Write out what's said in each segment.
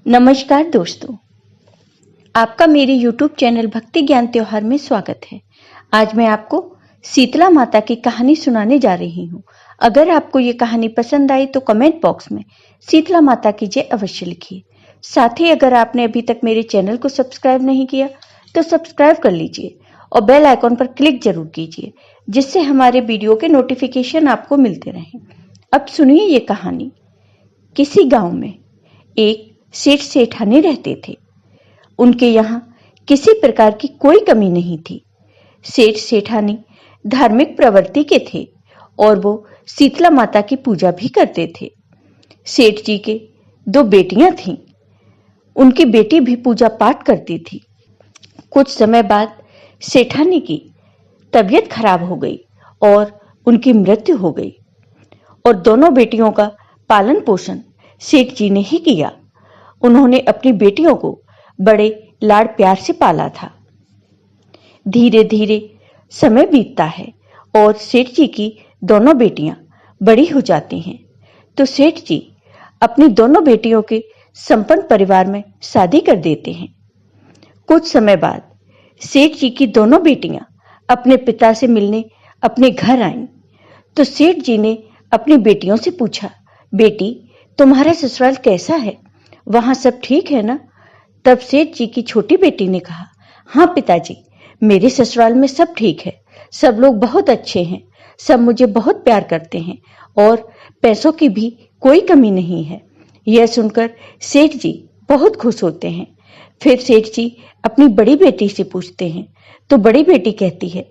नमस्कार दोस्तों, आपका मेरे YouTube चैनल भक्ति ज्ञान त्योहार में स्वागत है। आज मैं आपको शीतला माता की कहानी सुनाने जा रही हूँ। अगर आपको ये कहानी पसंद आई तो कमेंट बॉक्स में शीतला माता की जय अवश्य लिखिए। साथ ही अगर आपने अभी तक मेरे चैनल को सब्सक्राइब नहीं किया तो सब्सक्राइब कर लीजिए और बेल आइकॉन पर क्लिक जरूर कीजिए, जिससे हमारे वीडियो के नोटिफिकेशन आपको मिलते रहें। अब सुनिए ये कहानी। किसी गांव में एक सेठ सेठानी रहते थे। उनके यहाँ किसी प्रकार की कोई कमी नहीं थी। सेठ सेठानी धार्मिक प्रवृत्ति के थे और वो शीतला माता की पूजा भी करते थे। सेठ जी के 2 बेटियां थीं। उनकी बेटी भी पूजा पाठ करती थी। कुछ समय बाद सेठानी की तबीयत खराब हो गई और उनकी मृत्यु हो गई और दोनों बेटियों का पालन पोषण सेठ जी ने ही किया। उन्होंने अपनी बेटियों को बड़े लाड़ प्यार से पाला था। धीरे धीरे समय बीतता है और सेठ जी की दोनों बेटियां बड़ी हो जाती हैं, तो सेठ जी अपनी दोनों बेटियों के संपन्न परिवार में शादी कर देते हैं। कुछ समय बाद सेठ जी की दोनों बेटियां अपने पिता से मिलने अपने घर आईं, तो सेठ जी ने अपनी बेटियों से पूछा, बेटी तुम्हारा ससुराल कैसा है, वहां सब ठीक है ना? तब सेठ जी की छोटी बेटी ने कहा, हाँ पिताजी, मेरे ससुराल में सब ठीक है, सब लोग बहुत अच्छे हैं, सब मुझे बहुत प्यार करते हैं और पैसों की भी कोई कमी नहीं है। यह सुनकर सेठ जी बहुत खुश होते हैं। फिर सेठ जी अपनी बड़ी बेटी से पूछते हैं, तो बड़ी बेटी कहती है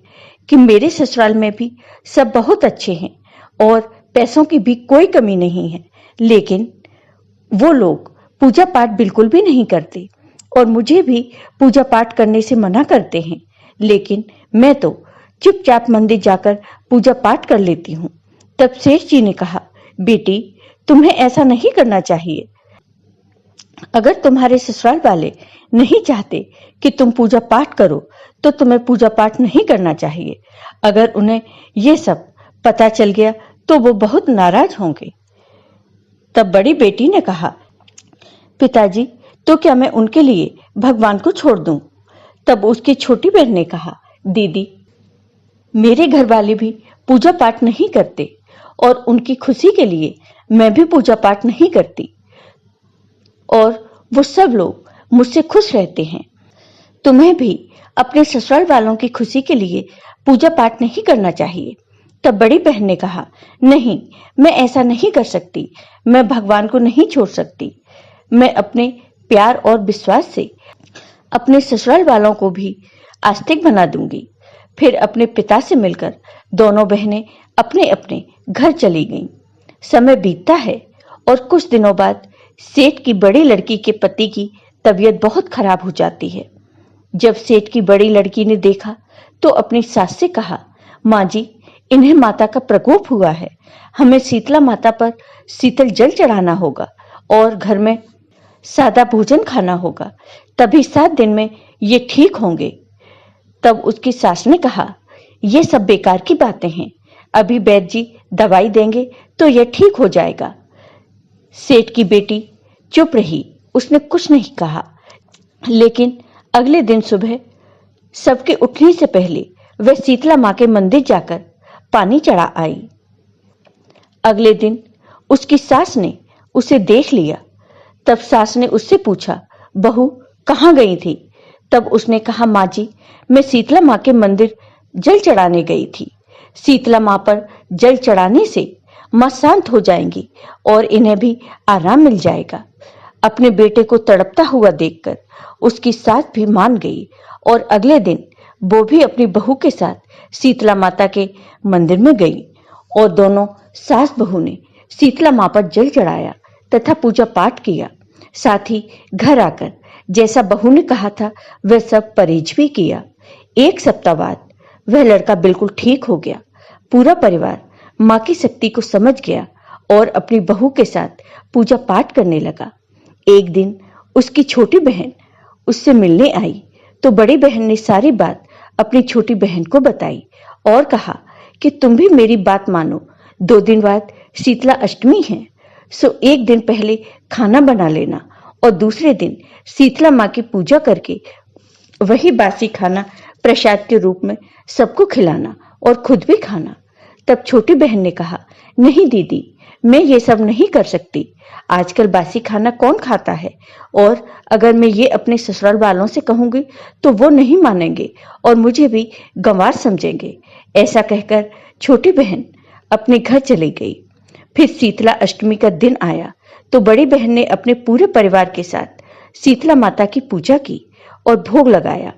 कि मेरे ससुराल में भी सब बहुत अच्छे हैं और पैसों की भी कोई कमी नहीं है, लेकिन वो लोग पूजा पाठ बिल्कुल भी नहीं करते और मुझे भी पूजा पाठ करने से मना करते हैं, लेकिन मैं तो चुपचाप मंदिर जाकर पूजा पाठ कर लेती हूँ। तब सेठ जी ने कहा, बेटी तुम्हें ऐसा नहीं करना चाहिए। अगर तुम्हारे ससुराल वाले नहीं चाहते कि तुम पूजा पाठ करो तो तुम्हें पूजा पाठ नहीं करना चाहिए। अगर उन्हें यह सब पता चल गया तो वो बहुत नाराज होंगे। तब बड़ी बेटी ने कहा, पिताजी तो क्या मैं उनके लिए भगवान को छोड़ दूं? तब उसकी छोटी बहन ने कहा, दीदी मेरे घर वाले भी पूजा पाठ नहीं करते और उनकी खुशी के लिए मैं भी पूजा पाठ नहीं करती और वो सब लोग मुझसे खुश रहते हैं। तुम्हें भी अपने ससुराल वालों की खुशी के लिए पूजा पाठ नहीं करना चाहिए। तब बड़ी बहन ने कहा, नहीं, मैं ऐसा नहीं कर सकती, मैं भगवान को नहीं छोड़ सकती। मैं अपने प्यार और विश्वास से अपने ससुराल वालों को भी आस्तिक बना दूंगी। फिर अपने पिता से मिलकर दोनों बहनें अपने अपने घर चली गईं। समय बीतता है और कुछ दिनों बाद सेठ की बड़ी लड़की के पति की तबीयत बहुत खराब हो जाती है। जब सेठ की बड़ी लड़की ने देखा तो अपनी सास से कहा, माँ जी, इन्हें माता का प्रकोप हुआ है, हमें शीतला माता पर शीतल जल चढ़ाना होगा और घर में सादा भोजन खाना होगा, तभी 7 दिन में ये ठीक होंगे। तब उसकी सास ने कहा, ये सब बेकार की बातें हैं, अभी वैद्य जी दवाई देंगे तो यह ठीक हो जाएगा। सेठ की बेटी चुप रही, उसने कुछ नहीं कहा। लेकिन अगले दिन सुबह सबके उठने से पहले वह शीतला माँ के मंदिर जाकर पानी चढ़ा आई। अगले दिन उसकी सास ने उसे देख लिया। तब सास ने उससे पूछा, बहू कहाँ गई थी? तब उसने कहा, माँ जी, मैं शीतला माँ के मंदिर जल चढ़ाने गई थी। शीतला माँ पर जल चढ़ाने से माँ शांत हो जाएंगी और इन्हें भी आराम मिल जाएगा। अपने बेटे को तड़पता हुआ देखकर उसकी सास भी मान गई और अगले दिन वो भी अपनी बहू के साथ शीतला माता के मंदिर में गई और दोनों सास बहू ने शीतला माँ पर जल चढ़ाया तथा पूजा पाठ किया। साथ ही घर आकर जैसा बहू ने कहा था वह सब परहेज भी किया। 1 सप्ताह बाद वह लड़का बिल्कुल ठीक हो गया। पूरा परिवार माँ की शक्ति को समझ गया और अपनी बहू के साथ पूजा पाठ करने लगा। एक दिन उसकी छोटी बहन उससे मिलने आई तो बड़ी बहन ने सारी बात अपनी छोटी बहन को बताई और कहा कि तुम भी मेरी बात मानो, 2 दिन बाद शीतला अष्टमी है, सो 1 दिन पहले खाना बना लेना और दूसरे दिन शीतला माँ की पूजा करके वही बासी खाना प्रसाद के रूप में सबको खिलाना और खुद भी खाना। तब छोटी बहन ने कहा, नहीं दीदी, मैं ये सब नहीं कर सकती। आजकल बासी खाना कौन खाता है, और अगर मैं ये अपने ससुराल वालों से कहूंगी तो वो नहीं मानेंगे और मुझे भी गंवार समझेंगे। ऐसा कहकर छोटी बहन अपने घर चली गई। फिर शीतला अष्टमी का दिन आया तो बड़ी बहन ने अपने पूरे परिवार के साथ शीतला माता की पूजा की और भोग लगाया।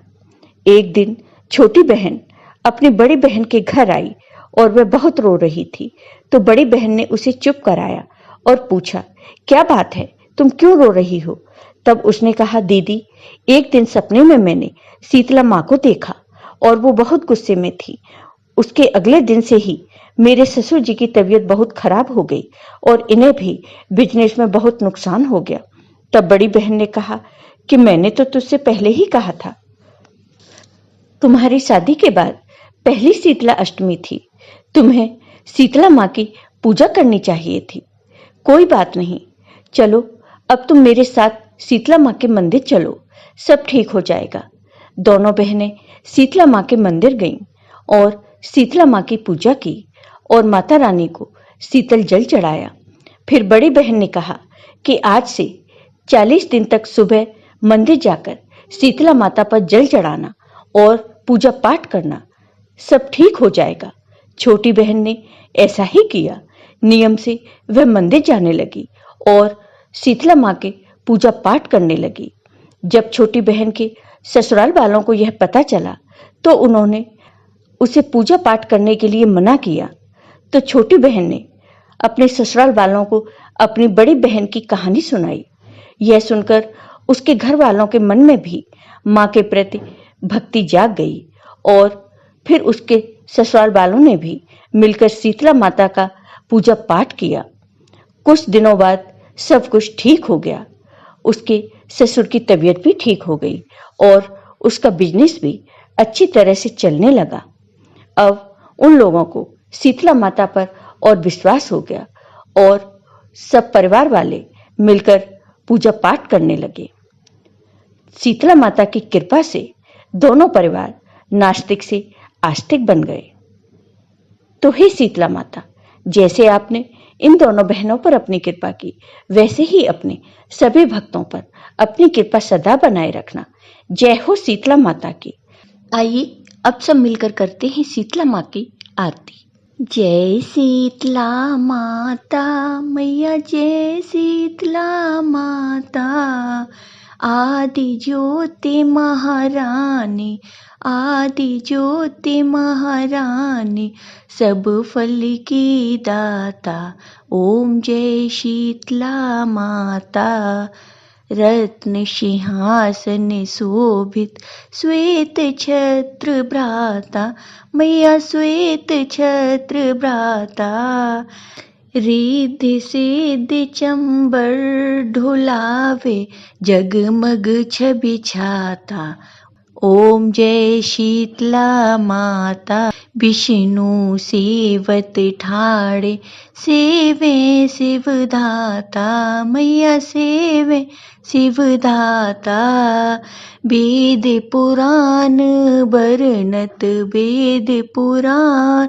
एक दिन छोटी बहन अपनी बड़ी बहन के घर आई और वह बहुत रो रही थी, तो बड़ी बहन ने उसे चुप कराया और पूछा, क्या बात है, तुम क्यों रो रही हो? तब उसने कहा, दीदी, एक दिन सपने में मैंने शीतला माँ को देखा और वो बहुत गुस्से में थी। उसके अगले दिन से ही मेरे ससुर जी की तबीयत बहुत खराब हो गई और इन्हें भी बिजनेस में बहुत नुकसान हो गया। तब बड़ी बहन ने कहा कि मैंने तो तुझसे पहले ही कहा था, तुम्हारी शादी के बाद पहली शीतला अष्टमी थी, तुम्हें शीतला माँ की पूजा करनी चाहिए थी। कोई बात नहीं, चलो अब तुम मेरे साथ शीतला माँ के मंदिर चलो, सब ठीक हो जाएगा। दोनों बहनें शीतला माँ के मंदिर गईं और शीतला माँ की पूजा की और माता रानी को शीतल जल चढ़ाया। फिर बड़ी बहन ने कहा कि आज से 40 दिन तक सुबह मंदिर जाकर शीतला माता पर जल चढ़ाना और पूजा पाठ करना, सब ठीक हो जाएगा। छोटी बहन ने ऐसा ही किया। नियम से वह मंदिर जाने लगी और शीतला माँ के पूजा पाठ करने लगी। जब छोटी बहन के ससुराल वालों को यह पता चला तो उन्होंने उसे पूजा पाठ करने के लिए मना किया। तो छोटी बहन ने अपने ससुराल वालों को अपनी बड़ी बहन की कहानी सुनाई। यह सुनकर उसके घर वालों के मन में भी माँ के प्रति भक्ति जाग गई और फिर उसके ससुराल वालों ने भी मिलकर शीतला माता का पूजा पाठ किया। कुछ दिनों बाद सब कुछ ठीक हो गया। उसके ससुर की तबीयत भी ठीक हो गई और उसका बिजनेस भी अच्छी तरह से चलने लगा। अब उन लोगों को शीतला माता पर और विश्वास हो गया और सब परिवार वाले मिलकर पूजा पाठ करने लगे। शीतला माता की कृपा से दोनों परिवार नास्तिक से आस्तिक बन गए। तो हे शीतला माता, जैसे आपने इन दोनों बहनों पर अपनी कृपा की, वैसे ही अपने सभी भक्तों पर अपनी कृपा सदा बनाए रखना। जय हो शीतला माता की। आइए अब सब मिलकर करते हैं शीतला माँ की आरती। जय शीतला माता मैया, जय शीतला माता, आदि ज्योति महारानी, आदि ज्योति महारानी, सब फल की दाता। ओम जय शीतला माता। रत्न सिंहासन शोभित श्वेत छत्र भ्राता, मैया श्वेत छत्र भ्राता। रिद्धि सिद्धि चंबर ढुलावे, जगमग छवि छाता। ओम जय शीतला माता। विष्णु सेवत ठाड़े, सेवे शिवदाता, मैया सेवे शिवदाता। वेद पुराण बरनत, वेद पुराण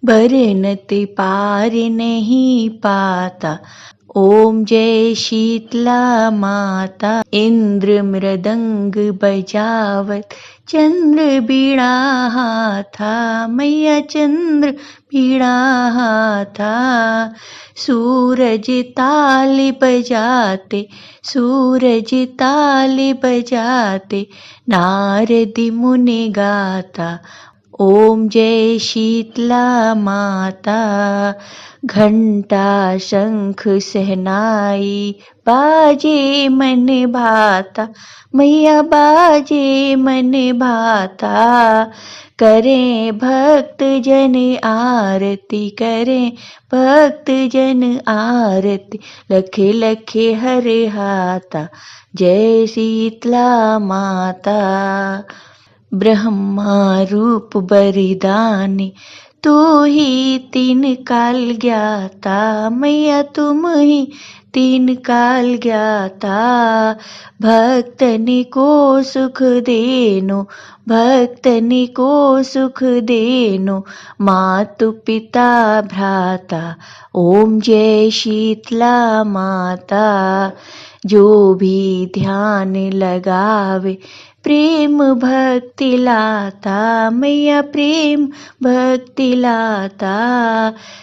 बरनत, पार नहीं पाता। ओम जय शीतला माता। इंद्र मृदंग बजावत, चंद्र बीड़ा हाथा, मैया चंद्र बीड़ा हाथा। सूरज ताल बजाते, सूरज ताल बजाते, नारद मुनि गाता। ओम जय शीतला माता। घंटा शंख सहनाई, बाजे मन भाता, मैया बाजे मन भाता। करें भक्त जन आरती, करें भक्त जन आरती, लखे लखे हरे हाथा। जय शीतला माता। ब्रह्मा रूप बरदानी, तू ही तीन काल ज्ञाता, मैया तुम ही तीन काल ज्ञाता। भक्तनि को सुख देनो, भक्तनि को सुख देनो, मातु पिता भ्राता। ओम जय शीतला माता। जो भी ध्यान लगावे प्रेम भक्ति लाता, मैया प्रेम भक्ति लाता।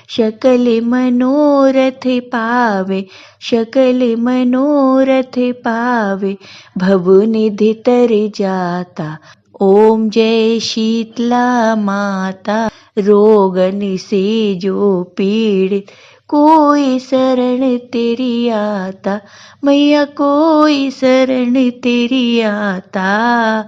सकल मनोरथ पावे, सकल मनोरथ पावे, भव निधि तर जाता। ओम जय शीतला माता। रोगन से जो पीड़ित, कोई शरण तेरी आता, मैया कोई शरण तेरी आता।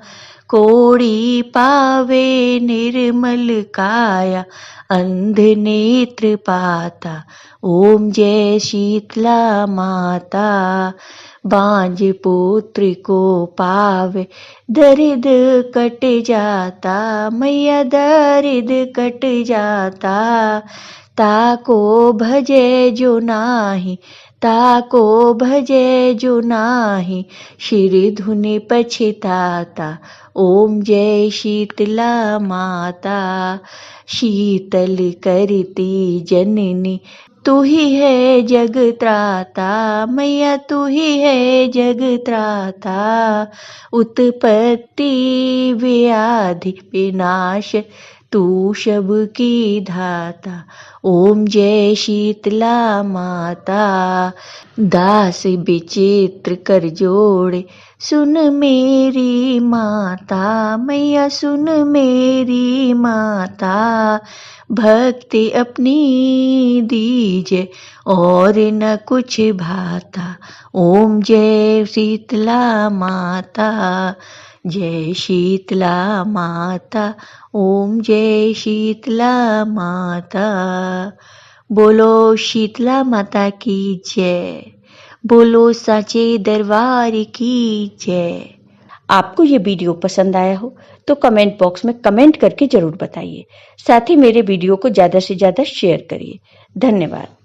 कोड़ी पावे निर्मल काया, अंध नेत्र पाता। ओम जय शीतला माता। बांझ पुत्र को पावे, दर्द कट जाता, मैया दर्द कट जाता। ताको भजे जो नाही, ताको भजे जो नाही, शिर धुनि पछताता। ओम जय शीतला माता। शीतल करती जननी, तू ही है जग त्राता, मैया तू ही है जग त्राता। उत्पत्ति व्याधि विनाश, तू शब की धाता। ओम जय शीतला माता। दास विचित्र कर जोड़े, सुन मेरी माता, मैया सुन मेरी माता। भक्ति अपनी दीजे और न कुछ भाता। ओम जय शीतला माता। जय शीतला माता। ओम जय शीतला माता। बोलो शीतला माता की जय। बोलो साचे दरबार की जय। आपको ये वीडियो पसंद आया हो तो कमेंट बॉक्स में कमेंट करके जरूर बताइए। साथ ही मेरे वीडियो को ज़्यादा से ज़्यादा शेयर करिए। धन्यवाद।